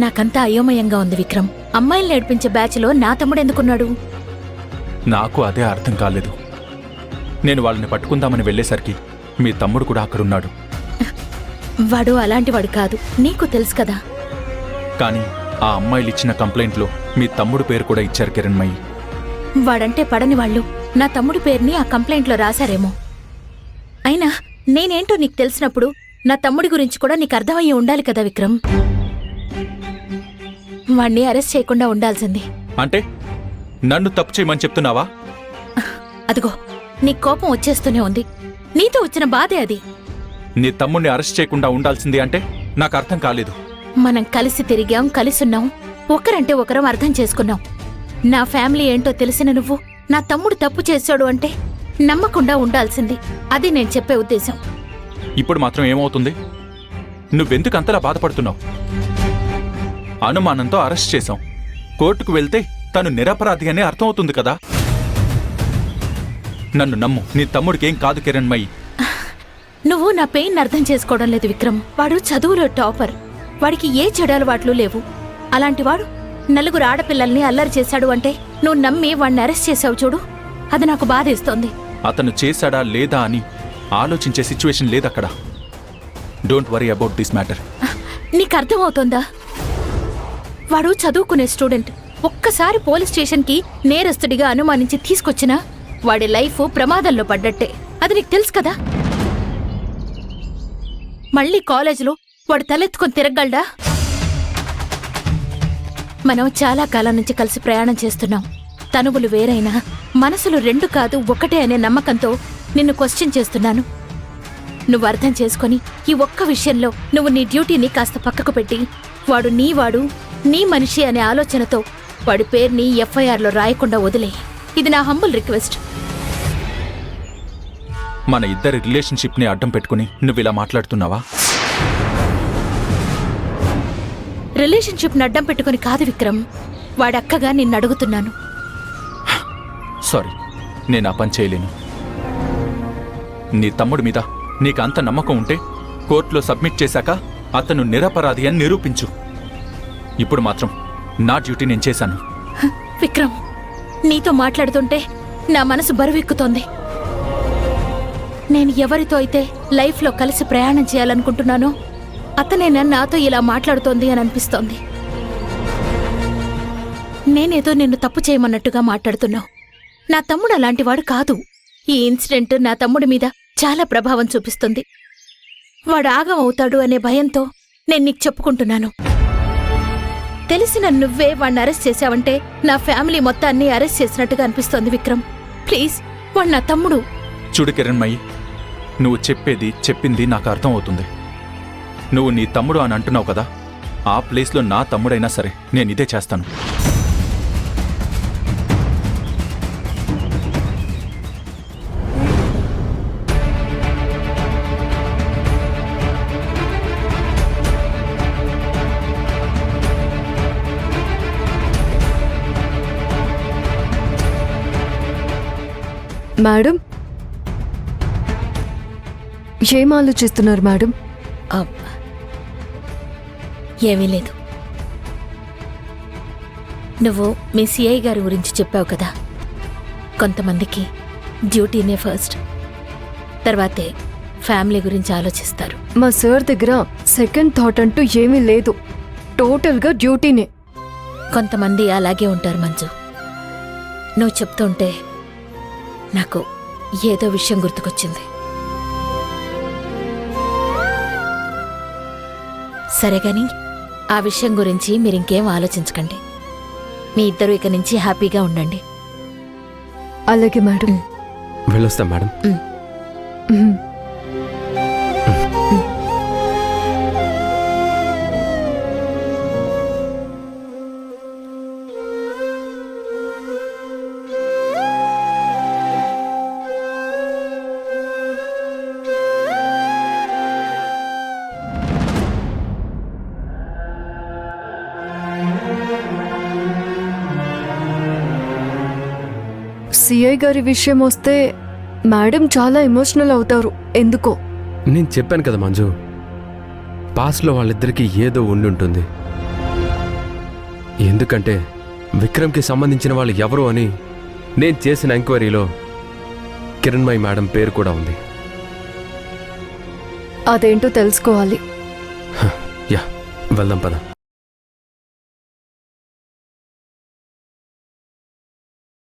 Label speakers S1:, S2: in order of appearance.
S1: నాకంతా అయోమయంగా ఉంది విక్రమ్. అమ్మాయిలు నేర్పించే బ్యాచ్లో నా తమ్ముడు ఎందుకున్నాడు?
S2: నాకు అదే అర్థం కాలేదు. నేను వాళ్ళని పట్టుకుందామని వెళ్ళేసరికి మీ తమ్ముడు కూడా అక్కడున్నాడు.
S1: వాడు అలాంటివాడు కాదు, నీకు తెలుసు కదా.
S2: కానీ ఆ అమ్మాయిలు ఇచ్చిన కంప్లైంట్లో మీ తమ్ముడు పేరు కూడా ఇచ్చారు కిరణ్మయి.
S1: వాడంటే పడని వాళ్ళు నా తమ్ముడి పేరుని ఆ కంప్లైంట్లో రాశారేమో. అయినా నేనేంటో నీకు తెలిసినప్పుడు నా తమ్ముడి గురించి కూడా నీకు అర్థమయ్యి ఉండాలి కదా విక్రమ్. వాణ్ణి అరెస్ట్ చేయకుండా ఉండాల్సింది.
S2: అంటే నన్ను తప్పు చేయమని చెప్తున్నావా?
S1: అదిగో నీ కోపం వచ్చేస్తూనే ఉంది. నీతో వచ్చిన బాధే అది.
S2: నీ తమ్ముడిని అరెస్ట్ చేయకుండా ఉండాల్సింది అంటే నాకు అర్థం కాలేదు.
S1: మనం కలిసి తిరిగాం, కలిసున్నాం, ఒకరంటే ఒకరం అర్థం చేసుకున్నాం. నా ఫ్యామిలీ ఏంటో తెలిసిన నువ్వు నా తమ్ముడు తప్పు చేశాడు అంటే నమ్మకుండా ఉండాల్సింది. అది నేను చెప్పే ఉద్దేశం.
S2: ఇప్పుడు మాత్రం ఏమవుతుంది? నువ్వెందుకు అంతలా బాధపడుతున్నావు? అనుమానంతో అరెస్ట్ చేశాం. కోర్టుకు వెళ్తే తను నిరపరాధి అని అర్థమవుతుంది కదా. నన్ను నమ్ము, నీ తమ్ముడికేం కాదు కిరణ్మయి.
S1: నువ్వు నా పెయిన్ అర్థం చేసుకోవడం లేదు విక్రమ్. వాడు చదువులో టాపర్. వాడికి ఏ చెడు అలవాట్లు లేవు. అలాంటివాడు నలుగురు ఆడపిల్లల్ని అల్లరి చేశాడు అంటే నువ్వు నమ్మి వాడిని అరెస్ట్ చేశావు చూడు, అది నాకు బాధేస్తోంది.
S2: అతను చేశాడా లేదా అని ఆలోచించే సిచ్యువేషన్ లేదక్కడ. Don't worry about this matter.
S1: నీకు అర్థమవుతోందా? వాడు చదువుకునే స్టూడెంట్. ఒక్కసారి పోలీస్ స్టేషన్కి నేరస్తుడిగా అనుమానించి తీసుకొచ్చినా వాడి లైఫ్ ప్రమాదంలో పడ్డట్టే. అది నీకు తెలుసు కదా. మళ్ళీ కాలేజీలో వాడు తలెత్తుకొని తిరగలడా? మనం చాలా కాలం నుంచి కలిసి ప్రయాణం చేస్తున్నాం. తనువులు వేరైనా మనసులు రెండు కాదు ఒకటే అనే నమ్మకంతో నిన్ను క్వశ్చన్ చేస్తున్నాను. నువ్వు అర్థం చేసుకొని ఈ ఒక్క విషయంలో నువ్వు నీ డ్యూటీని కాస్త పక్కకు పెట్టి వాడు నీ మనిషి అనే ఆలోచనతో వాడి పేరుని ఎఫ్ఐఆర్లో రాయకుండా వదిలే. ఇది నా హంబుల్ రిక్వెస్ట్.
S2: మన ఇద్దరి రిలేషన్షిప్ని అడ్డం పెట్టుకుని నువ్విలా మాట్లాడుతున్నావా?
S1: రిలేషన్షిప్ని అడ్డం పెట్టుకుని కాదు విక్రమ్, వాడక్కగా నిన్ను అడుగుతున్నాను.
S2: సారీ, నేను ఆ పని చేయలేను. నీ తమ్ముడి మీద నీకు అంత నమ్మకం ఉంటే కోర్టులో సబ్మిట్ చేశాక అతను నిరపరాధి అని నిరూపించు. ఇప్పుడు మాత్రం నా డ్యూటీ నేను చేశాను.
S1: విక్రమ్, నీతో మాట్లాడుతుంటే నా మనసు బరువెక్కుతోంది. నేను ఎవరితో అయితే లైఫ్లో కలిసి ప్రయాణం చేయాలనుకుంటున్నానో అతనేనా నాతో ఇలా మాట్లాడుతోంది అని అనిపిస్తోంది. నేనేదో నిన్ను తప్పు చేయమన్నట్టుగా మాట్లాడుతున్నావు. నా తమ్ముడు అలాంటివాడు కాదు. ఈ ఇన్సిడెంట్ నా తమ్ముడి మీద చాలా ప్రభావం చూపిస్తుంది. వాడు ఆగం అవుతాడు అనే భయంతో నేను నీకు చెప్పుకుంటున్నాను. తెలిసిన నువ్వే వాడిని అరెస్ట్ చేశావంటే నా ఫ్యామిలీ మొత్తాన్ని అరెస్ట్ చేసినట్టుగా అనిపిస్తోంది విక్రమ్. ప్లీజ్, వాడు నా తమ్ముడు.
S2: చూడు కిరణ్మయి, నువ్వు చెప్పింది నాకు అర్థం అవుతుంది. నువ్వు నీ తమ్ముడు అని అంటున్నావు కదా, ఆ ప్లేస్లో నా తమ్ముడైనా సరే నేను ఇదే చేస్తాను.
S3: మేడం, ఏం ఆలోచిస్తున్నారు మేడం?
S1: ఏమీ లేదు. నువ్వు మీ సిఐ గారి గురించి చెప్పావు కదా, కొంతమందికి డ్యూటీనే ఫస్ట్, తర్వాతే ఫ్యామిలీ గురించి ఆలోచిస్తారు.
S3: మా సార్ దగ్గర సెకండ్ థాట్ అంటూ ఏమీ లేదు. టోటల్గా డ్యూటీనే.
S1: కొంతమంది అలాగే ఉంటారు మంజు. నువ్వు చెప్తుంటే నాకు ఏదో విషయం గుర్తుకొచ్చింది. సరేగాని ఆ విషయం గురించి మీరింకేం ఆలోచించకండి. మీ ఇద్దరు ఇక నుంచి హ్యాపీగా ఉండండి.
S3: అలాగే మేడం.
S4: వెళ్ళొస్తాం మేడం.
S3: సిఐ గారి విషయం వస్తే మేడం చాలా ఎమోషనల్ అవుతారు ఎందుకో.
S4: నేను చెప్పాను కదా మంజు, పాస్ట్లో వాళ్ళిద్దరికీ ఏదో ఉండుంటుంది. ఎందుకంటే విక్రమ్కి సంబంధించిన వాళ్ళు ఎవరు అని నేను చేసిన ఎంక్వైరీలో కిరణ్మయి మేడం పేరు కూడా ఉంది.
S3: అదేంటో తెలుసుకోవాలి.
S4: యా, వెళ్దాం పద.